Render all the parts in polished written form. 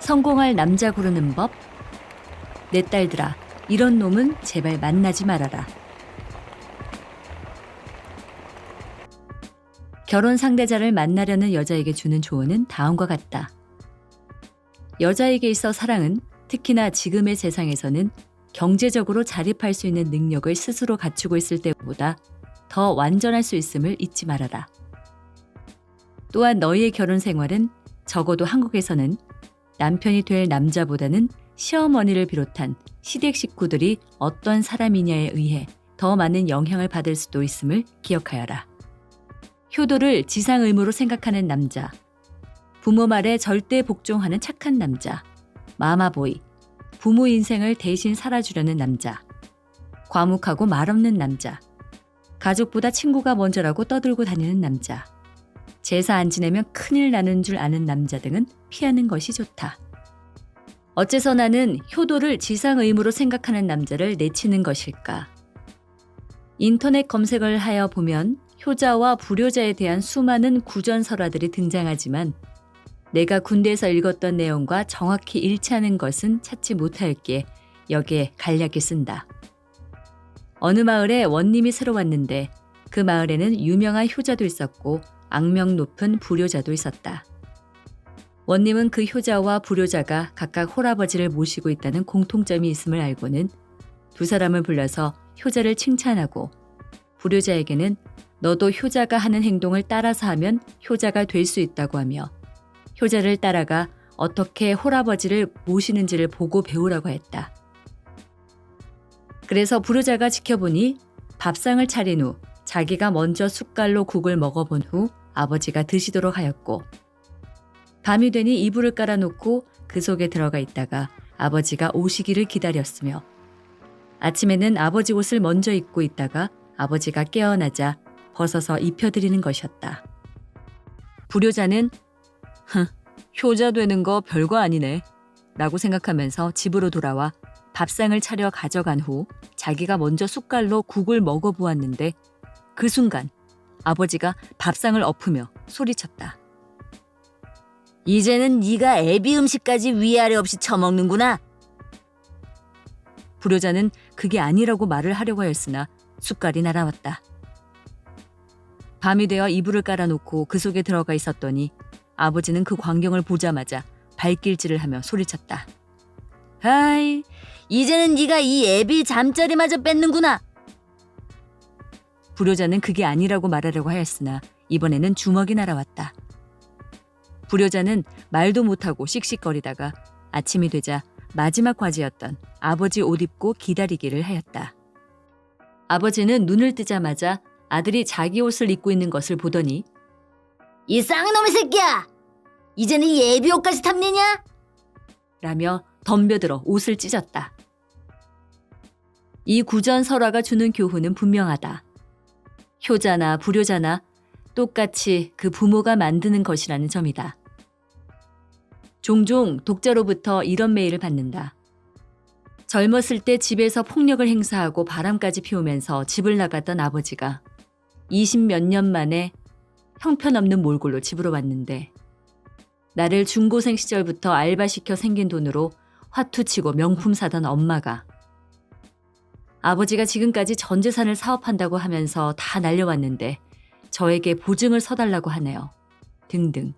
성공할 남자 고르는 법. 내 딸들아, 이런 놈은 제발 만나지 말아라. 결혼 상대자를 만나려는 여자에게 주는 조언은 다음과 같다. 여자에게 있어 사랑은 특히나 지금의 세상에서는 경제적으로 자립할 수 있는 능력을 스스로 갖추고 있을 때보다 더 완전할 수 있음을 잊지 말아라. 또한 너희의 결혼 생활은 적어도 한국에서는 남편이 될 남자보다는 시어머니를 비롯한 시댁 식구들이 어떤 사람이냐에 의해 더 많은 영향을 받을 수도 있음을 기억하여라. 효도를 지상 의무로 생각하는 남자, 부모 말에 절대 복종하는 착한 남자, 마마보이, 부모 인생을 대신 살아주려는 남자, 과묵하고 말없는 남자, 가족보다 친구가 먼저라고 떠들고 다니는 남자, 제사 안 지내면 큰일 나는 줄 아는 남자 등은 피하는 것이 좋다. 어째서 나는 효도를 지상 의무로 생각하는 남자를 내치는 것일까? 인터넷 검색을 하여 보면 효자와 불효자에 대한 수많은 구전설화들이 등장하지만 내가 군대에서 읽었던 내용과 정확히 일치하는 것은 찾지 못하였기에 여기에 간략히 쓴다. 어느 마을에 원님이 새로 왔는데 그 마을에는 유명한 효자도 있었고 악명 높은 불효자도 있었다. 원님은 그 효자와 불효자가 각각 홀아버지를 모시고 있다는 공통점이 있음을 알고는 두 사람을 불러서 효자를 칭찬하고 불효자에게는 너도 효자가 하는 행동을 따라서 하면 효자가 될 수 있다고 하며 효자를 따라가 어떻게 홀아버지를 모시는지를 보고 배우라고 했다. 그래서 불효자가 지켜보니 밥상을 차린 후 자기가 먼저 숟갈로 국을 먹어본 후 아버지가 드시도록 하였고 밤이 되니 이불을 깔아놓고 그 속에 들어가 있다가 아버지가 오시기를 기다렸으며 아침에는 아버지 옷을 먼저 입고 있다가 아버지가 깨어나자 벗어서 입혀드리는 것이었다. 불효자는 효자 되는 거 별거 아니네 라고 생각하면서 집으로 돌아와 밥상을 차려 가져간 후 자기가 먼저 숟갈로 국을 먹어보았는데 그 순간 아버지가 밥상을 엎으며 소리쳤다. 이제는 네가 애비 음식까지 위아래 없이 처먹는구나. 불효자는 그게 아니라고 말을 하려고 하였으나 숟갈이 날아왔다. 밤이 되어 이불을 깔아놓고 그 속에 들어가 있었더니 아버지는 그 광경을 보자마자 발길질을 하며 소리쳤다. 아이, 이제는 네가 이 애비 잠자리마저 뺏는구나. 불효자는 그게 아니라고 말하려고 하였으나 이번에는 주먹이 날아왔다. 불효자는 말도 못하고 씩씩거리다가 아침이 되자 마지막 과제였던 아버지 옷 입고 기다리기를 하였다. 아버지는 눈을 뜨자마자 아들이 자기 옷을 입고 있는 것을 보더니 이 쌍놈의 새끼야! 이제는 이 애비 옷까지 탐내냐? 라며 덤벼들어 옷을 찢었다. 이 구전설화가 주는 교훈은 분명하다. 효자나 불효자나 똑같이 그 부모가 만드는 것이라는 점이다. 종종 독자로부터 이런 메일을 받는다. 젊었을 때 집에서 폭력을 행사하고 바람까지 피우면서 집을 나갔던 아버지가 20몇 년 만에 형편없는 몰골로 집으로 왔는데 나를 중고생 시절부터 알바시켜 생긴 돈으로 화투치고 명품 사던 엄마가 아버지가 지금까지 전 재산을 사업한다고 하면서 다 날려왔는데 저에게 보증을 서달라고 하네요. 등등.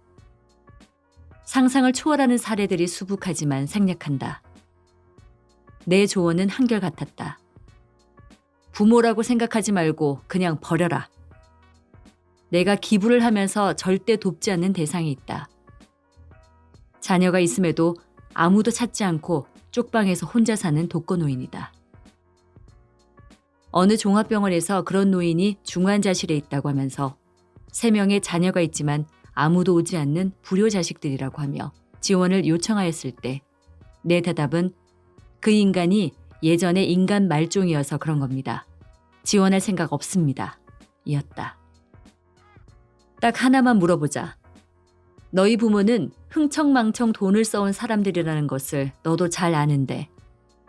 상상을 초월하는 사례들이 수북하지만 생략한다. 내 조언은 한결같았다. 부모라고 생각하지 말고 그냥 버려라. 내가 기부를 하면서 절대 돕지 않는 대상이 있다. 자녀가 있음에도 아무도 찾지 않고 쪽방에서 혼자 사는 독거노인이다. 어느 종합병원에서 그런 노인이 중환자실에 있다고 하면서 3명의 자녀가 있지만 아무도 오지 않는 불효자식들이라고 하며 지원을 요청하였을 때 내 대답은 그 인간이 예전에 인간 말종이어서 그런 겁니다. 지원할 생각 없습니다. 이었다. 딱 하나만 물어보자. 너희 부모는 흥청망청 돈을 써온 사람들이라는 것을 너도 잘 아는데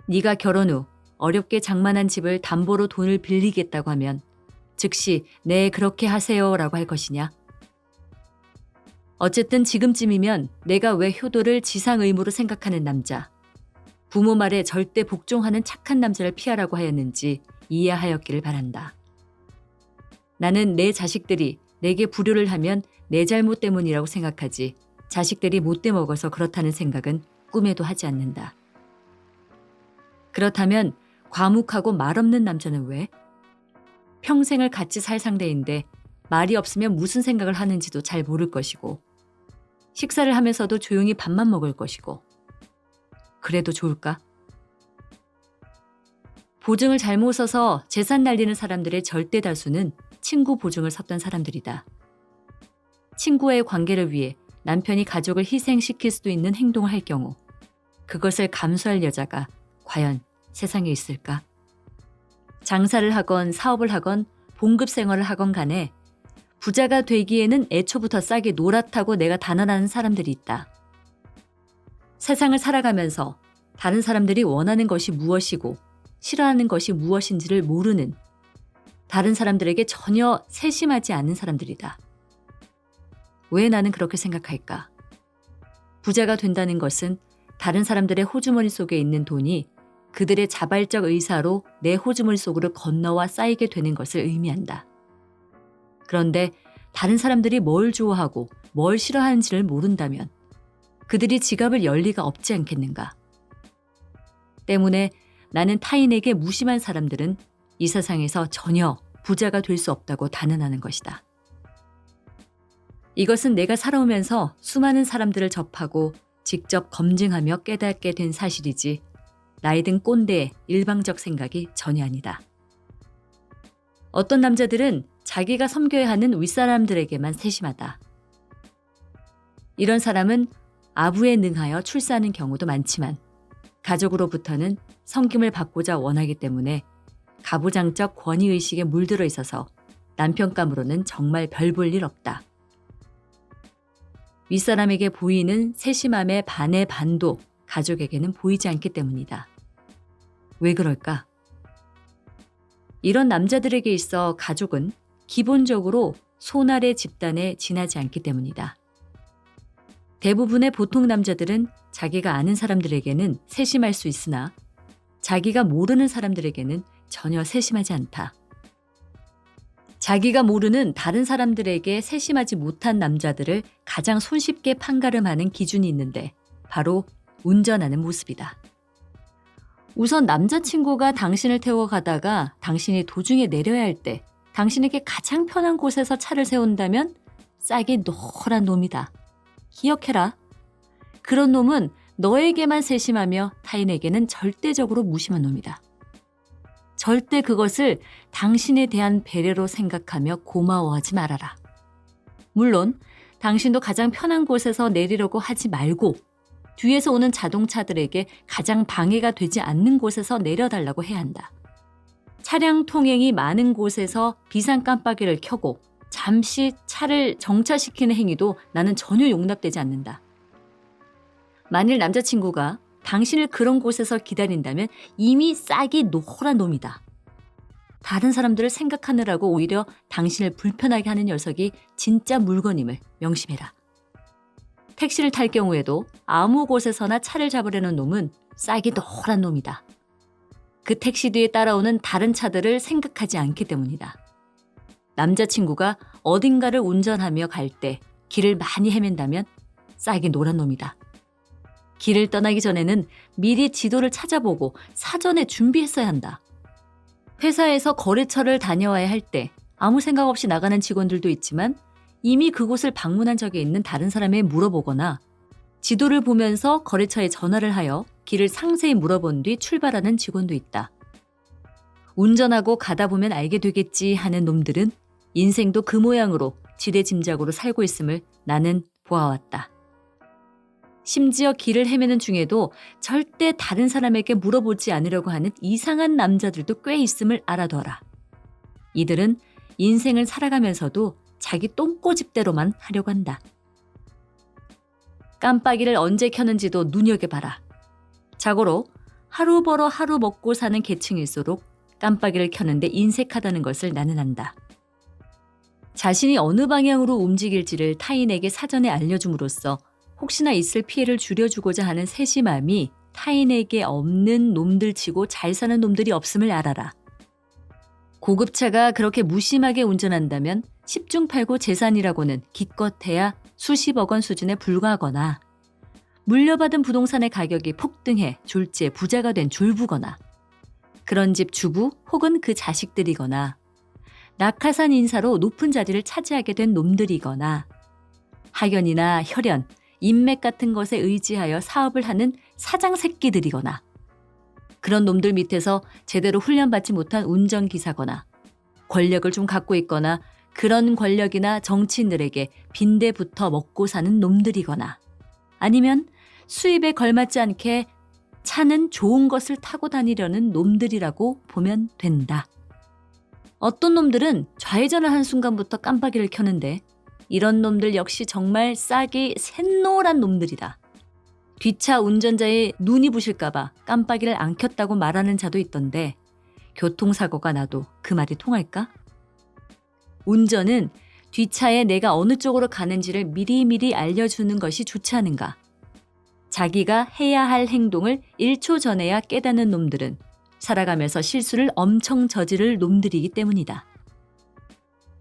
네가 결혼 후 어렵게 장만한 집을 담보로 돈을 빌리겠다고 하면 즉시 네 그렇게 하세요라고 할 것이냐? 어쨌든 지금쯤이면 내가 왜 효도를 지상 의무로 생각하는 남자, 부모 말에 절대 복종하는 착한 남자를 피하라고 하였는지 이해하였기를 바란다. 나는 내 자식들이 내게 불효를 하면 내 잘못 때문이라고 생각하지 자식들이 못돼 먹어서 그렇다는 생각은 꿈에도 하지 않는다. 그렇다면 과묵하고 말없는 남자는 왜? 평생을 같이 살 상대인데 말이 없으면 무슨 생각을 하는지도 잘 모를 것이고 식사를 하면서도 조용히 밥만 먹을 것이고 그래도 좋을까? 보증을 잘못 써서 재산 날리는 사람들의 절대 다수는 친구 보증을 섰던 사람들이다. 친구와의 관계를 위해 남편이 가족을 희생시킬 수도 있는 행동을 할 경우 그것을 감수할 여자가 과연 세상에 있을까? 장사를 하건 사업을 하건 봉급 생활을 하건 간에 부자가 되기에는 애초부터 싸게 놀았다고 내가 단언하는 사람들이 있다. 세상을 살아가면서 다른 사람들이 원하는 것이 무엇이고 싫어하는 것이 무엇인지를 모르는 다른 사람들에게 전혀 세심하지 않는 사람들이다. 왜 나는 그렇게 생각할까? 부자가 된다는 것은 다른 사람들의 호주머니 속에 있는 돈이 그들의 자발적 의사로 내 호주머니 속으로 건너와 쌓이게 되는 것을 의미한다. 그런데 다른 사람들이 뭘 좋아하고 뭘 싫어하는지를 모른다면 그들이 지갑을 열 리가 없지 않겠는가? 때문에 나는 타인에게 무심한 사람들은 이 세상에서 전혀 부자가 될 수 없다고 단언하는 것이다. 이것은 내가 살아오면서 수많은 사람들을 접하고 직접 검증하며 깨닫게 된 사실이지 나이 든 꼰대의 일방적 생각이 전혀 아니다. 어떤 남자들은 자기가 섬겨야 하는 윗사람들에게만 세심하다. 이런 사람은 아부에 능하여 출세하는 경우도 많지만 가족으로부터는 섬김을 받고자 원하기 때문에 가부장적 권위의식에 물들어 있어서 남편감으로는 정말 별 볼 일 없다. 윗사람에게 보이는 세심함의 반의 반도 가족에게는 보이지 않기 때문이다. 왜 그럴까? 이런 남자들에게 있어 가족은 기본적으로 손아래 집단에 지나지 않기 때문이다. 대부분의 보통 남자들은 자기가 아는 사람들에게는 세심할 수 있으나 자기가 모르는 사람들에게는 전혀 세심하지 않다. 자기가 모르는 다른 사람들에게 세심하지 못한 남자들을 가장 손쉽게 판가름하는 기준이 있는데 바로 운전하는 모습이다. 우선 남자친구가 당신을 태워 가다가 당신이 도중에 내려야 할 때 당신에게 가장 편한 곳에서 차를 세운다면 싹이 노란 놈이다. 기억해라. 그런 놈은 너에게만 세심하며 타인에게는 절대적으로 무심한 놈이다. 절대 그것을 당신에 대한 배려로 생각하며 고마워하지 말아라. 물론 당신도 가장 편한 곳에서 내리려고 하지 말고 뒤에서 오는 자동차들에게 가장 방해가 되지 않는 곳에서 내려달라고 해야 한다. 차량 통행이 많은 곳에서 비상 깜빡이를 켜고 잠시 차를 정차시키는 행위도 나는 전혀 용납되지 않는다. 만일 남자친구가 당신을 그런 곳에서 기다린다면 이미 싹이 노란 놈이다. 다른 사람들을 생각하느라고 오히려 당신을 불편하게 하는 녀석이 진짜 물건임을 명심해라. 택시를 탈 경우에도 아무 곳에서나 차를 잡으려는 놈은 싹이 노란 놈이다. 그 택시 뒤에 따라오는 다른 차들을 생각하지 않기 때문이다. 남자친구가 어딘가를 운전하며 갈 때 길을 많이 헤맨다면 싹이 노란 놈이다. 길을 떠나기 전에는 미리 지도를 찾아보고 사전에 준비했어야 한다. 회사에서 거래처를 다녀와야 할 때 아무 생각 없이 나가는 직원들도 있지만 이미 그곳을 방문한 적이 있는 다른 사람에게 물어보거나 지도를 보면서 거래처에 전화를 하여 길을 상세히 물어본 뒤 출발하는 직원도 있다. 운전하고 가다 보면 알게 되겠지 하는 놈들은 인생도 그 모양으로 지레짐작으로 살고 있음을 나는 보아왔다. 심지어 길을 헤매는 중에도 절대 다른 사람에게 물어보지 않으려고 하는 이상한 남자들도 꽤 있음을 알아둬라. 이들은 인생을 살아가면서도 자기 똥꼬집대로만 하려고 한다. 깜빡이를 언제 켜는지도 눈여겨봐라. 자고로 하루 벌어 하루 먹고 사는 계층일수록 깜빡이를 켜는데 인색하다는 것을 나는 안다. 자신이 어느 방향으로 움직일지를 타인에게 사전에 알려줌으로써 혹시나 있을 피해를 줄여주고자 하는 세심함이 타인에게 없는 놈들치고 잘 사는 놈들이 없음을 알아라. 고급차가 그렇게 무심하게 운전한다면 10중 8구 재산이라고는 기껏해야 수십억 원 수준에 불과하거나 물려받은 부동산의 가격이 폭등해 졸지에 부자가 된 졸부거나 그런 집 주부 혹은 그 자식들이거나 낙하산 인사로 높은 자리를 차지하게 된 놈들이거나 학연이나 혈연, 인맥 같은 것에 의지하여 사업을 하는 사장 새끼들이거나 그런 놈들 밑에서 제대로 훈련받지 못한 운전기사거나 권력을 좀 갖고 있거나 그런 권력이나 정치인들에게 빈대부터 먹고 사는 놈들이거나 아니면 수입에 걸맞지 않게 차는 좋은 것을 타고 다니려는 놈들이라고 보면 된다. 어떤 놈들은 좌회전을 한 순간부터 깜빡이를 켜는데 이런 놈들 역시 정말 싹이 샛노란 놈들이다. 뒷차 운전자의 눈이 부실까봐 깜빡이를 안 켰다고 말하는 자도 있던데 교통사고가 나도 그 말이 통할까? 운전은 뒷차에 내가 어느 쪽으로 가는지를 미리미리 알려주는 것이 좋지 않은가? 자기가 해야 할 행동을 1초 전에야 깨닫는 놈들은 살아가면서 실수를 엄청 저지를 놈들이기 때문이다.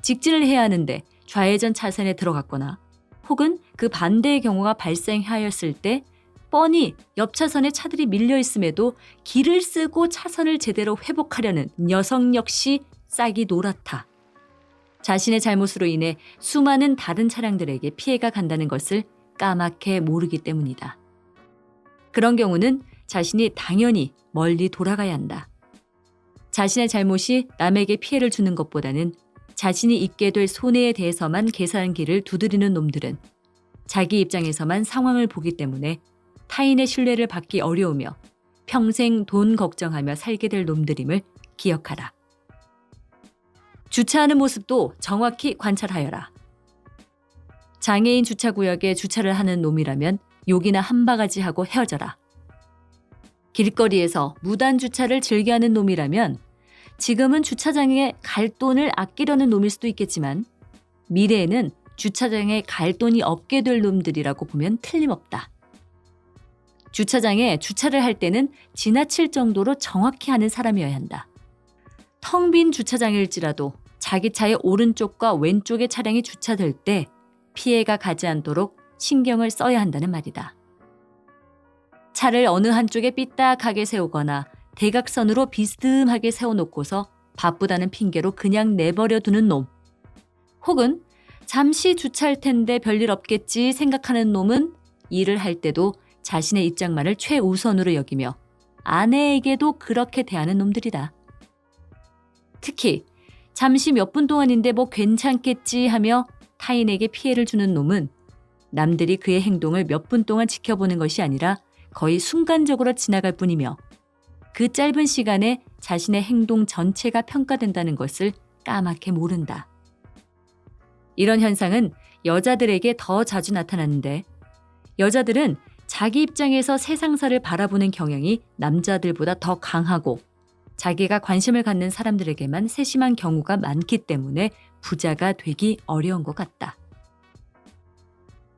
직진을 해야 하는데 좌회전 차선에 들어갔거나 혹은 그 반대의 경우가 발생하였을 때 뻔히 옆 차선에 차들이 밀려 있음에도 길을 쓰고 차선을 제대로 회복하려는 녀석 역시 싹이 노랗다. 자신의 잘못으로 인해 수많은 다른 차량들에게 피해가 간다는 것을 까맣게 모르기 때문이다. 그런 경우는 자신이 당연히 멀리 돌아가야 한다. 자신의 잘못이 남에게 피해를 주는 것보다는 자신이 입게 될 손해에 대해서만 계산기를 두드리는 놈들은 자기 입장에서만 상황을 보기 때문에 타인의 신뢰를 받기 어려우며 평생 돈 걱정하며 살게 될 놈들임을 기억하라. 주차하는 모습도 정확히 관찰하여라. 장애인 주차구역에 주차를 하는 놈이라면 욕이나 한 바가지 하고 헤어져라. 길거리에서 무단 주차를 즐겨하는 놈이라면 지금은 주차장에 갈 돈을 아끼려는 놈일 수도 있겠지만 미래에는 주차장에 갈 돈이 없게 될 놈들이라고 보면 틀림없다. 주차장에 주차를 할 때는 지나칠 정도로 정확히 하는 사람이어야 한다. 텅 빈 주차장일지라도 자기 차의 오른쪽과 왼쪽에 차량이 주차될 때 피해가 가지 않도록 신경을 써야 한다는 말이다. 차를 어느 한쪽에 삐딱하게 세우거나 대각선으로 비스듬하게 세워놓고서 바쁘다는 핑계로 그냥 내버려 두는 놈, 혹은 잠시 주차할 텐데 별일 없겠지 생각하는 놈은 일을 할 때도 자신의 입장만을 최우선으로 여기며 아내에게도 그렇게 대하는 놈들이다. 특히 잠시 몇 분 동안인데 뭐 괜찮겠지 하며 타인에게 피해를 주는 놈은 남들이 그의 행동을 몇 분 동안 지켜보는 것이 아니라 거의 순간적으로 지나갈 뿐이며 그 짧은 시간에 자신의 행동 전체가 평가된다는 것을 까맣게 모른다. 이런 현상은 여자들에게 더 자주 나타나는데 여자들은 자기 입장에서 세상사를 바라보는 경향이 남자들보다 더 강하고 자기가 관심을 갖는 사람들에게만 세심한 경우가 많기 때문에 부자가 되기 어려운 것 같다.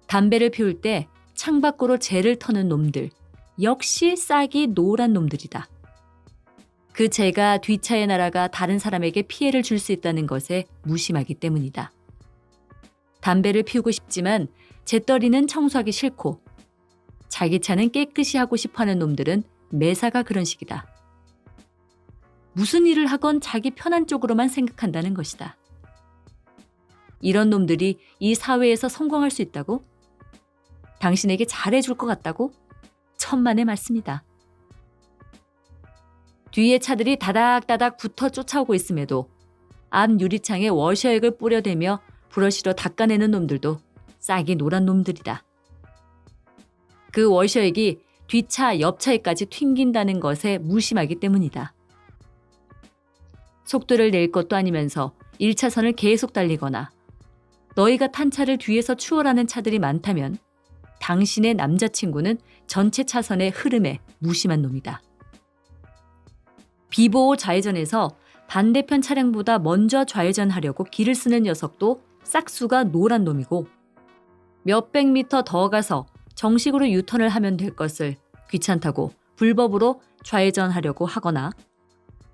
담배를 피울 때 창밖으로 재를 터는 놈들, 역시 싹이 노란 놈들이다. 그 재가 뒷차에 날아가 다른 사람에게 피해를 줄 수 있다는 것에 무심하기 때문이다. 담배를 피우고 싶지만 재떨이는 청소하기 싫고 자기 차는 깨끗이 하고 싶어하는 놈들은 매사가 그런 식이다. 무슨 일을 하건 자기 편한 쪽으로만 생각한다는 것이다. 이런 놈들이 이 사회에서 성공할 수 있다고? 당신에게 잘해줄 것 같다고? 천만의 말씀이다. 뒤에 차들이 다닥다닥 붙어 쫓아오고 있음에도 앞 유리창에 워셔액을 뿌려대며 브러쉬로 닦아내는 놈들도 싹이 노란 놈들이다. 그 워셔액이 뒷차, 옆차에까지 튕긴다는 것에 무심하기 때문이다. 속도를 낼 것도 아니면서 1차선을 계속 달리거나 너희가 탄 차를 뒤에서 추월하는 차들이 많다면 당신의 남자친구는 전체 차선의 흐름에 무심한 놈이다. 비보호 좌회전에서 반대편 차량보다 먼저 좌회전하려고 길을 쓰는 녀석도 싹수가 노란 놈이고 몇백 미터 더 가서 정식으로 유턴을 하면 될 것을 귀찮다고 불법으로 좌회전하려고 하거나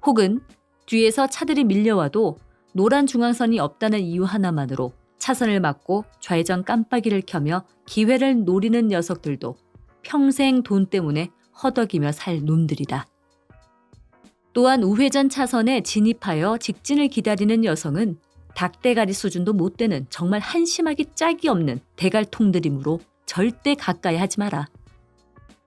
혹은 뒤에서 차들이 밀려와도 노란 중앙선이 없다는 이유 하나만으로 차선을 막고 좌회전 깜빡이를 켜며 기회를 노리는 녀석들도 평생 돈 때문에 허덕이며 살 놈들이다. 또한 우회전 차선에 진입하여 직진을 기다리는 여성은 닭대가리 수준도 못 되는 정말 한심하기 짝이 없는 대갈통들이므로 절대 가까이 하지 마라.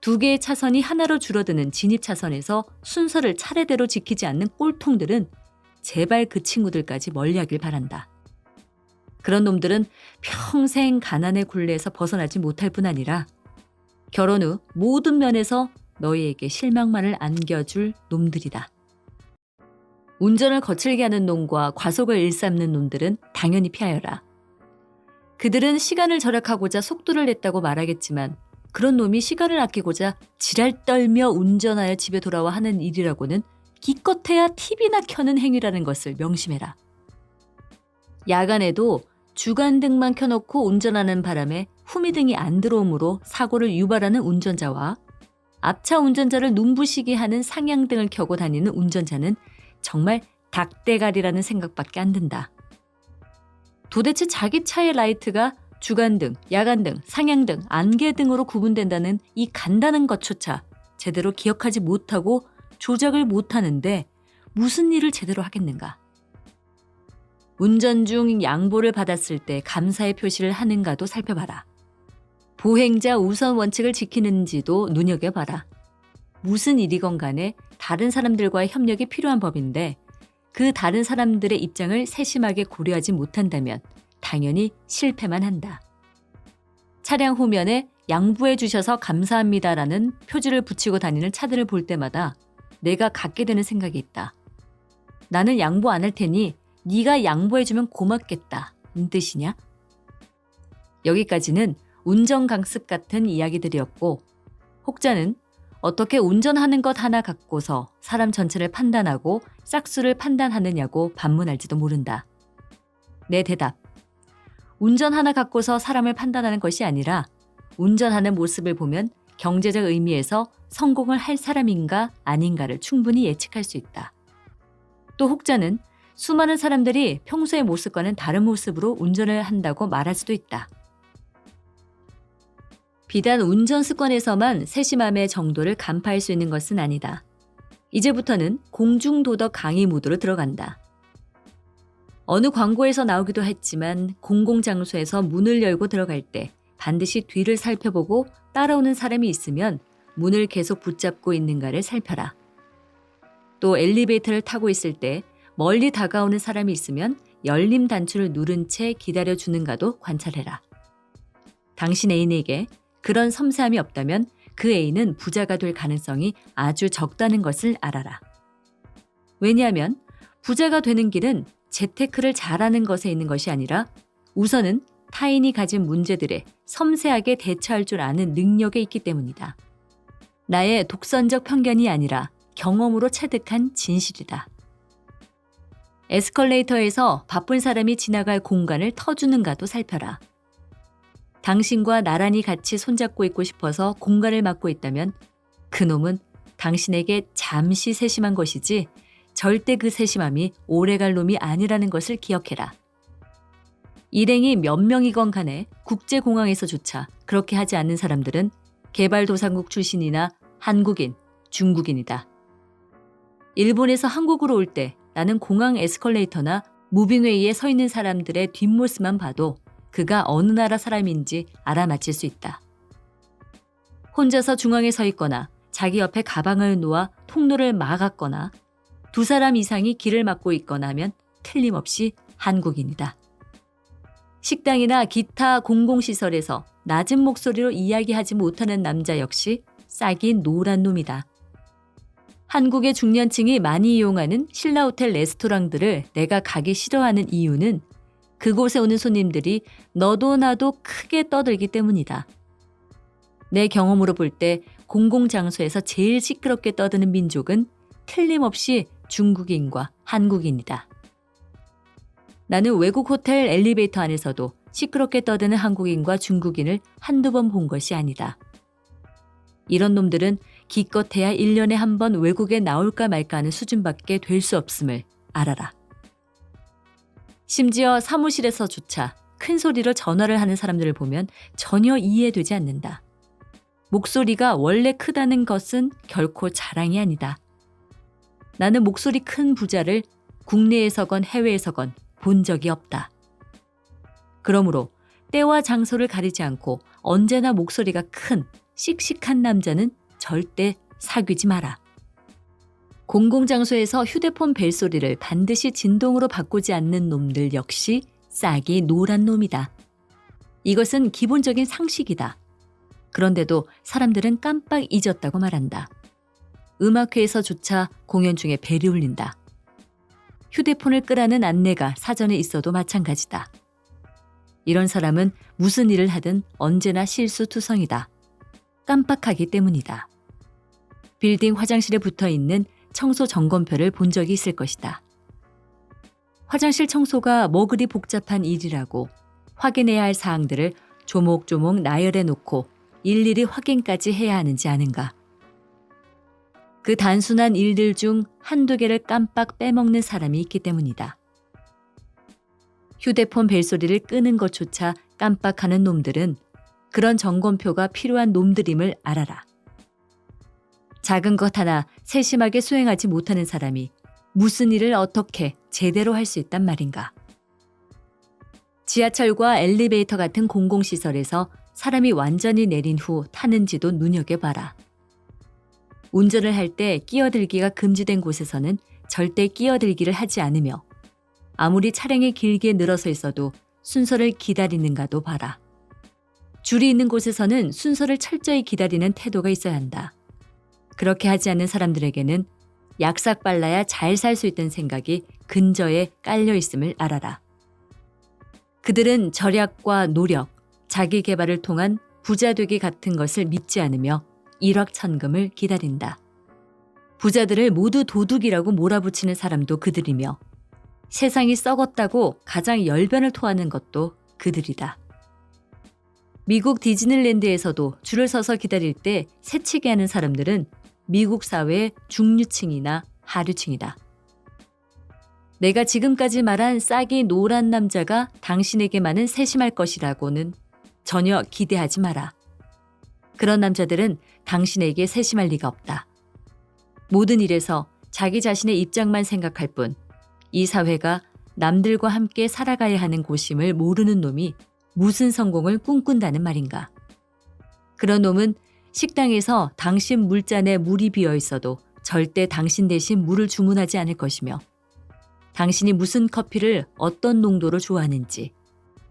두 개의 차선이 하나로 줄어드는 진입 차선에서 순서를 차례대로 지키지 않는 꼴통들은 제발 그 친구들까지 멀리하길 바란다. 그런 놈들은 평생 가난의 굴레에서 벗어나지 못할 뿐 아니라 결혼 후 모든 면에서 너희에게 실망만을 안겨줄 놈들이다. 운전을 거칠게 하는 놈과 과속을 일삼는 놈들은 당연히 피하여라. 그들은 시간을 절약하고자 속도를 냈다고 말하겠지만 그런 놈이 시간을 아끼고자 지랄 떨며 운전하여 집에 돌아와 하는 일이라고는 기껏해야 TV나 켜는 행위라는 것을 명심해라. 야간에도 주간등만 켜놓고 운전하는 바람에 후미등이 안 들어오므로 사고를 유발하는 운전자와 앞차 운전자를 눈부시게 하는 상향등을 켜고 다니는 운전자는 정말 닭대가리라는 생각밖에 안 든다. 도대체 자기 차의 라이트가 주간등, 야간등, 상향등, 안개등으로 구분된다는 이 간단한 것조차 제대로 기억하지 못하고 조작을 못하는데 무슨 일을 제대로 하겠는가? 운전 중 양보를 받았을 때 감사의 표시를 하는가도 살펴봐라. 보행자 우선 원칙을 지키는지도 눈여겨봐라. 무슨 일이건 간에 다른 사람들과의 협력이 필요한 법인데 그 다른 사람들의 입장을 세심하게 고려하지 못한다면 당연히 실패만 한다. 차량 후면에 양보해 주셔서 감사합니다라는 표지를 붙이고 다니는 차들을 볼 때마다 내가 갖게 되는 생각이 있다. 나는 양보 안 할 테니 네가 양보해주면 고맙겠다. 이 뜻이냐? 여기까지는 운전 강습 같은 이야기들이었고 혹자는 어떻게 운전하는 것 하나 갖고서 사람 전체를 판단하고 짝수를 판단하느냐고 반문할지도 모른다. 내 대답. 운전 하나 갖고서 사람을 판단하는 것이 아니라 운전하는 모습을 보면 경제적 의미에서 성공을 할 사람인가 아닌가를 충분히 예측할 수 있다. 또 혹자는 수많은 사람들이 평소의 모습과는 다른 모습으로 운전을 한다고 말할 수도 있다. 비단 운전 습관에서만 세심함의 정도를 간파할 수 있는 것은 아니다. 이제부터는 공중도덕 강의 모드로 들어간다. 어느 광고에서 나오기도 했지만 공공장소에서 문을 열고 들어갈 때 반드시 뒤를 살펴보고 따라오는 사람이 있으면 문을 계속 붙잡고 있는가를 살펴라. 또 엘리베이터를 타고 있을 때 멀리 다가오는 사람이 있으면 열림 단추를 누른 채 기다려주는가도 관찰해라. 당신 애인에게 그런 섬세함이 없다면 그 애인은 부자가 될 가능성이 아주 적다는 것을 알아라. 왜냐하면 부자가 되는 길은 재테크를 잘하는 것에 있는 것이 아니라 우선은 타인이 가진 문제들에 섬세하게 대처할 줄 아는 능력에 있기 때문이다. 나의 독선적 편견이 아니라 경험으로 체득한 진실이다. 에스컬레이터에서 바쁜 사람이 지나갈 공간을 터주는가도 살펴라. 당신과 나란히 같이 손잡고 있고 싶어서 공간을 막고 있다면 그놈은 당신에게 잠시 세심한 것이지 절대 그 세심함이 오래갈 놈이 아니라는 것을 기억해라. 일행이 몇 명이건 간에 국제공항에서조차 그렇게 하지 않는 사람들은 개발도상국 출신이나 한국인, 중국인이다. 일본에서 한국으로 올 때 나는 공항 에스컬레이터나 무빙웨이에 서 있는 사람들의 뒷모습만 봐도 그가 어느 나라 사람인지 알아맞힐 수 있다. 혼자서 중앙에 서 있거나 자기 옆에 가방을 놓아 통로를 막았거나 두 사람 이상이 길을 막고 있거나 하면 틀림없이 한국인이다. 식당이나 기타 공공시설에서 낮은 목소리로 이야기하지 못하는 남자 역시 싹이 노란 놈이다. 한국의 중년층이 많이 이용하는 신라호텔 레스토랑들을 내가 가기 싫어하는 이유는 그곳에 오는 손님들이 너도 나도 크게 떠들기 때문이다. 내 경험으로 볼 때 공공장소에서 제일 시끄럽게 떠드는 민족은 틀림없이 중국인과 한국인이다. 나는 외국 호텔 엘리베이터 안에서도 시끄럽게 떠드는 한국인과 중국인을 한두 번 본 것이 아니다. 이런 놈들은 기껏해야 1년에 한 번 외국에 나올까 말까 하는 수준밖에 될 수 없음을 알아라. 심지어 사무실에서조차 큰 소리로 전화를 하는 사람들을 보면 전혀 이해되지 않는다. 목소리가 원래 크다는 것은 결코 자랑이 아니다. 나는 목소리 큰 부자를 국내에서건 해외에서건 본 적이 없다. 그러므로 때와 장소를 가리지 않고 언제나 목소리가 큰 씩씩한 남자는 절대 사귀지 마라. 공공장소에서 휴대폰 벨소리를 반드시 진동으로 바꾸지 않는 놈들 역시 싹이 노란 놈이다. 이것은 기본적인 상식이다. 그런데도 사람들은 깜빡 잊었다고 말한다. 음악회에서조차 공연 중에 벨이 울린다. 휴대폰을 끄라는 안내가 사전에 있어도 마찬가지다. 이런 사람은 무슨 일을 하든 언제나 실수투성이다. 깜빡하기 때문이다. 빌딩 화장실에 붙어있는 청소 점검표를 본 적이 있을 것이다. 화장실 청소가 뭐 그리 복잡한 일이라고 확인해야 할 사항들을 조목조목 나열해 놓고 일일이 확인까지 해야 하는지 아는가. 그 단순한 일들 중 한두 개를 깜빡 빼먹는 사람이 있기 때문이다. 휴대폰 벨소리를 끄는 것조차 깜빡하는 놈들은 그런 점검표가 필요한 놈들임을 알아라. 작은 것 하나 세심하게 수행하지 못하는 사람이 무슨 일을 어떻게 제대로 할 수 있단 말인가. 지하철과 엘리베이터 같은 공공시설에서 사람이 완전히 내린 후 타는지도 눈여겨봐라. 운전을 할 때 끼어들기가 금지된 곳에서는 절대 끼어들기를 하지 않으며 아무리 차량이 길게 늘어서 있어도 순서를 기다리는가도 봐라. 줄이 있는 곳에서는 순서를 철저히 기다리는 태도가 있어야 한다. 그렇게 하지 않는 사람들에게는 약삭 빨라야 잘 살 수 있다는 생각이 근저에 깔려 있음을 알아라. 그들은 절약과 노력, 자기 개발을 통한 부자 되기 같은 것을 믿지 않으며 일확천금을 기다린다. 부자들을 모두 도둑이라고 몰아붙이는 사람도 그들이며 세상이 썩었다고 가장 열변을 토하는 것도 그들이다. 미국 디즈니랜드에서도 줄을 서서 기다릴 때 새치기 하는 사람들은 미국 사회의 중류층이나 하류층이다. 내가 지금까지 말한 싹이 노란 남자가 당신에게만은 세심할 것이라고는 전혀 기대하지 마라. 그런 남자들은 당신에게 세심할 리가 없다. 모든 일에서 자기 자신의 입장만 생각할 뿐 이 사회가 남들과 함께 살아가야 하는 곳임을 모르는 놈이 무슨 성공을 꿈꾼다는 말인가. 그런 놈은 식당에서 당신 물잔에 물이 비어 있어도 절대 당신 대신 물을 주문하지 않을 것이며 당신이 무슨 커피를 어떤 농도로 좋아하는지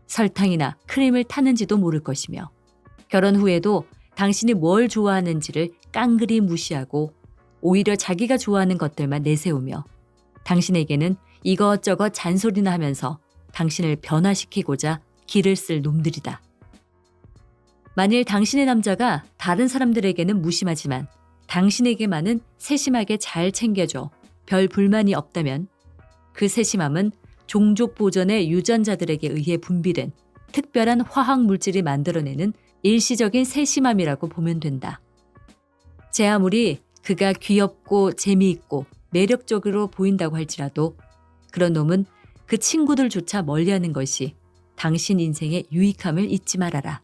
설탕이나 크림을 타는지도 모를 것이며 결혼 후에도 당신이 뭘 좋아하는지를 깡그리 무시하고 오히려 자기가 좋아하는 것들만 내세우며 당신에게는 이것저것 잔소리나 하면서 당신을 변화시키고자 기를 쓸 놈들이다. 만일 당신의 남자가 다른 사람들에게는 무심하지만 당신에게만은 세심하게 잘 챙겨줘 별 불만이 없다면 그 세심함은 종족 보전의 유전자들에게 의해 분비된 특별한 화학 물질이 만들어내는 일시적인 세심함이라고 보면 된다. 제 아무리 그가 귀엽고 재미있고 매력적으로 보인다고 할지라도 그런 놈은 그 친구들조차 멀리하는 것이 당신 인생의 유익함을 잊지 말아라.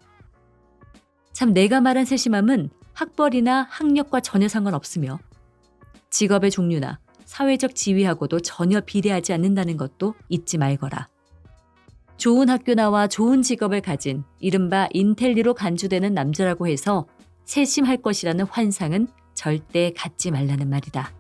참 내가 말한 세심함은 학벌이나 학력과 전혀 상관없으며 직업의 종류나 사회적 지위하고도 전혀 비례하지 않는다는 것도 잊지 말거라. 좋은 학교 나와 좋은 직업을 가진 이른바 인텔리로 간주되는 남자라고 해서 세심할 것이라는 환상은 절대 갖지 말라는 말이다.